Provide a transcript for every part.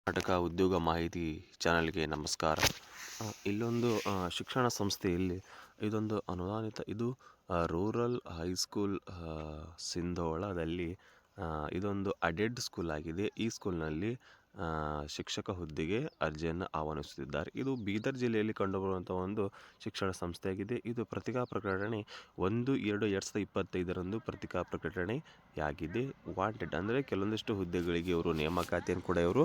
ಕರ್ನಾಟಕ ಉದ್ಯೋಗ ಮಾಹಿತಿ ಚಾನಲ್ಗೆ ನಮಸ್ಕಾರ. ಇಲ್ಲೊಂದು ಶಿಕ್ಷಣ ಸಂಸ್ಥೆಯಲ್ಲಿ ಇದೊಂದು ಅನುದಾನಿತ ಇದು ರೂರಲ್ ಹೈಸ್ಕೂಲ್ ಸಿಂಧೋಳದಲ್ಲಿ ಇದೊಂದು ಅಡೆಡ್ ಸ್ಕೂಲ್ ಆಗಿದೆ. ಈ ಸ್ಕೂಲ್ನಲ್ಲಿ ಶಿಕ್ಷಕ ಹುದ್ದೆಗೆ ಅರ್ಜಿಯನ್ನು ಆಹ್ವಾನಿಸುತ್ತಿದ್ದಾರೆ. ಇದು ಬೀದರ್ ಜಿಲ್ಲೆಯಲ್ಲಿ ಕಂಡುಬರುವಂಥ ಒಂದು ಶಿಕ್ಷಣ ಸಂಸ್ಥೆಯಾಗಿದೆ. ಇದು ಪತ್ರಿಕಾ ಪ್ರಕಟಣೆ 1/2/2025 ಪತ್ರಿಕಾ ಪ್ರಕಟಣೆಯಾಗಿದೆ. ವಾಂಟೆಡ್ ಅಂದರೆ ಕೆಲವೊಂದಿಷ್ಟು ಹುದ್ದೆಗಳಿಗೆ ಇವರು ನೇಮಕಾತಿಯನ್ನು ಕೂಡ ಇವರು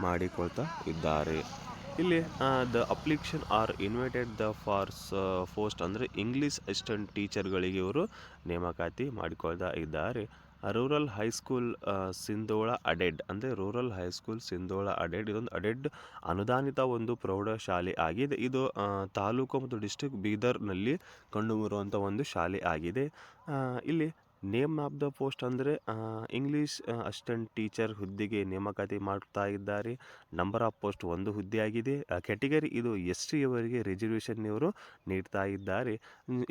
ಮಾಡಿಕೊಳ್ತಾ ಇದ್ದಾರೆ. ಇಲ್ಲಿ the application are invited the for post ಅಂದರೆ ಇಂಗ್ಲೀಷ್ ಅಸಿಸ್ಟೆಂಟ್ ಟೀಚರ್ಗಳಿಗೆ ಇವರು ನೇಮಕಾತಿ ಮಾಡಿಕೊಳ್ತಾ ಇದ್ದಾರೆ. ರೂರಲ್ ಹೈಸ್ಕೂಲ್ ಸಿಂಧೋಳ ಅಡೆಡ್ ಅಂದರೆ ರೂರಲ್ ಹೈಸ್ಕೂಲ್ ಸಿಂಧೋಳ ಅಡೆಡ್ ಇದೊಂದು ಅಡೆಡ್ ಅನುದಾನಿತ ಒಂದು ಪ್ರೌಢಶಾಲೆ ಆಗಿದೆ. ಇದು ತಾಲೂಕು ಮತ್ತು ಡಿಸ್ಟ್ರಿಕ್ಟ್ ಬೀದರ್ನಲ್ಲಿ ಕಂಡುಬರುವಂಥ ಒಂದು ಶಾಲೆ ಆಗಿದೆ. ಇಲ್ಲಿ ನೇಮ್ ಆಫ್ ದ ಪೋಸ್ಟ್ ಅಂದರೆ ಇಂಗ್ಲೀಷ್ ಅಸಿಸ್ಟೆಂಟ್ ಟೀಚರ್ ಹುದ್ದೆಗೆ ನೇಮಕಾತಿ ಮಾಡ್ತಾ ಇದ್ದಾರೆ. Number of post 1 ಹುದ್ದೆಯಾಗಿದೆ. ಕ್ಯಾಟಗರಿ ಇದು SC ಯವರಿಗೆ ರಿಸರ್ವೇಷನ್ ಇವರು ನೀಡ್ತಾ ಇದ್ದಾರೆ.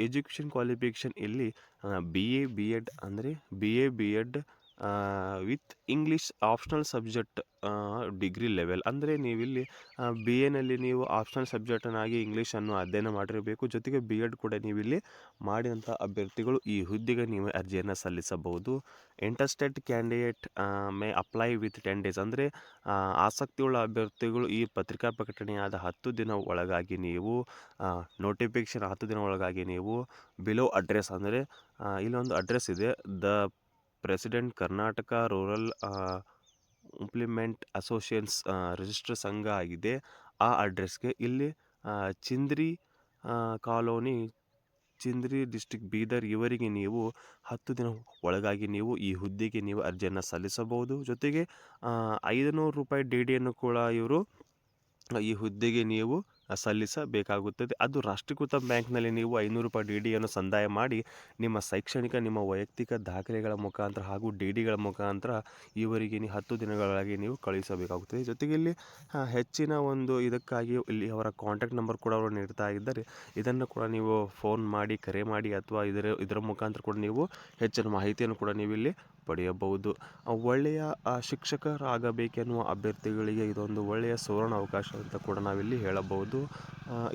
ಎಜುಕೇಷನ್ ಕ್ವಾಲಿಫಿಕೇಷನ್ ಇಲ್ಲಿ BA B.Ed ಅಂದರೆ BA B.Ed with English optional subject degree level ಅಂದರೆ ನೀವಿಲ್ಲಿ BAನಲ್ಲಿ ನೀವು ಆಪ್ಷನಲ್ ಸಬ್ಜೆಕ್ಟನ್ನಾಗಿ ಇಂಗ್ಲೀಷನ್ನು ಅಧ್ಯಯನ ಮಾಡಿರಬೇಕು. ಜೊತೆಗೆ B.Ed ಕೂಡ ನೀವಿಲ್ಲಿ ಮಾಡಿದಂಥ ಅಭ್ಯರ್ಥಿಗಳು ಈ ಹುದ್ದೆಗೆ ನೀವು ಅರ್ಜಿಯನ್ನು ಸಲ್ಲಿಸಬಹುದು. Interested candidate May apply with 10 days ಅಂದರೆ ಆಸಕ್ತಿಯುಳ್ಳ ಅಭ್ಯರ್ಥಿಗಳು ಈ ಪತ್ರಿಕಾ ಪ್ರಕಟಣೆಯಾದ 10 ದಿನ ಒಳಗಾಗಿ ನೀವು ನೋಟಿಫಿಕೇಷನ್ 10 ದಿನ ಒಳಗಾಗಿ ನೀವು ಬಿಲೋ ಅಡ್ರೆಸ್ ಅಂದರೆ ಇಲ್ಲೊಂದು ಅಡ್ರೆಸ್ ಇದೆ. The president Karnataka rural implement associations register ಸಂಘ ಆಗಿದೆ. ಆ ಅಡ್ರೆಸ್ಗೆ ಇಲ್ಲಿ ಚಿಂದ್ರಿ ಕಾಲೋನಿ ಚಿಂದ್ರಿ ಡಿಸ್ಟ್ರಿಕ್ಟ್ ಬೀದರ್ ಇವರಿಗೆ ನೀವು 10 ದಿನ ಒಳಗಾಗಿ ನೀವು ಈ ಹುದ್ದೆಗೆ ನೀವು ಅರ್ಜಿಯನ್ನು ಸಲ್ಲಿಸಬಹುದು. ಜೊತೆಗೆ 500 ರೂಪಾಯಿ DDಯನ್ನು ಕೂಡ ಇವರು ಈ ಹುದ್ದೆಗೆ ನೀವು ಸಲ್ಲಿಸಬೇಕಾಗುತ್ತದೆ. ಅದು ರಾಷ್ಟ್ರೀಕೃತ ಬ್ಯಾಂಕ್ನಲ್ಲಿ ನೀವು 500 ರೂಪಾಯಿ DDಯನ್ನು ಸಂದಾಯ ಮಾಡಿ ನಿಮ್ಮ ಶೈಕ್ಷಣಿಕ ನಿಮ್ಮ ವೈಯಕ್ತಿಕ ದಾಖಲೆಗಳ ಮುಖಾಂತರ ಹಾಗೂ DDಗಳ ಮುಖಾಂತರ ಇವರಿಗೆ 10 ದಿನಗಳಾಗಿ ನೀವು ಕಳುಹಿಸಬೇಕಾಗುತ್ತದೆ. ಜೊತೆಗೆ ಇಲ್ಲಿ ಹೆಚ್ಚಿನ ಒಂದು ಇದಕ್ಕಾಗಿ ಇಲ್ಲಿ ಅವರ ಕಾಂಟ್ಯಾಕ್ಟ್ ನಂಬರ್ ಕೂಡ ಅವರು ನೀಡ್ತಾ ಇದ್ದಾರೆ. ಇದನ್ನು ಕೂಡ ನೀವು ಫೋನ್ ಮಾಡಿ ಕರೆ ಮಾಡಿ ಅಥವಾ ಇದರ ಮುಖಾಂತರ ಕೂಡ ನೀವು ಹೆಚ್ಚಿನ ಮಾಹಿತಿಯನ್ನು ಕೂಡ ನೀವು ಇಲ್ಲಿ ಪಡೆಯಬಹುದು. ಒಳ್ಳೆಯ ಶಿಕ್ಷಕರಾಗಬೇಕೆನ್ನುವ ಅಭ್ಯರ್ಥಿಗಳಿಗೆ ಇದೊಂದು ಒಳ್ಳೆಯ ಸುವರ್ಣ ಅವಕಾಶ ಅಂತ ಕೂಡ ನಾವಿಲ್ಲಿ ಹೇಳಬಹುದು.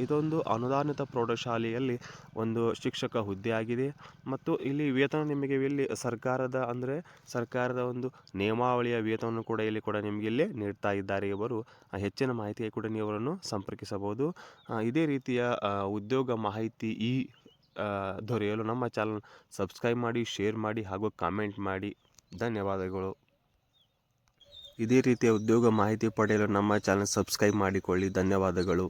ಇದೊಂದು ಅನುದಾನಿತ ಪ್ರೌಢಶಾಲೆಯಲ್ಲಿ ಒಂದು ಶಿಕ್ಷಕ ಹುದ್ದೆ ಆಗಿದೆ ಮತ್ತು ಇಲ್ಲಿ ವೇತನ ನಿಮಗೆ ಇಲ್ಲಿ ಸರ್ಕಾರದ ಒಂದು ನಿಯಮಾವಳಿಯ ವೇತನವನ್ನು ಕೂಡ ಇಲ್ಲಿ ಕೂಡ ನಿಮಗೆ ಇಲ್ಲಿ ನೀಡ್ತಾ ಇದ್ದಾರೆ. ಇವರು ಹೆಚ್ಚಿನ ಮಾಹಿತಿಗೆ ಕೂಡ ನೀವು ಅವರನ್ನು ಸಂಪರ್ಕಿಸಬಹುದು. ಇದೇ ರೀತಿಯ ಉದ್ಯೋಗ ಮಾಹಿತಿ ದೊರೆಯಲು ನಮ್ಮ ಚಾನಲ್ ಸಬ್ಸ್ಕ್ರೈಬ್ ಮಾಡಿ, ಶೇರ್ ಮಾಡಿ ಹಾಗೂ ಕಾಮೆಂಟ್ ಮಾಡಿ. ಧನ್ಯವಾದಗಳು. ಇದೇ ರೀತಿಯ ಉದ್ಯೋಗ ಮಾಹಿತಿ ಪಡೆಯಲು ನಮ್ಮ ಚಾನಲ್ ಸಬ್ಸ್ಕ್ರೈಬ್ ಮಾಡಿಕೊಳ್ಳಿ. ಧನ್ಯವಾದಗಳು.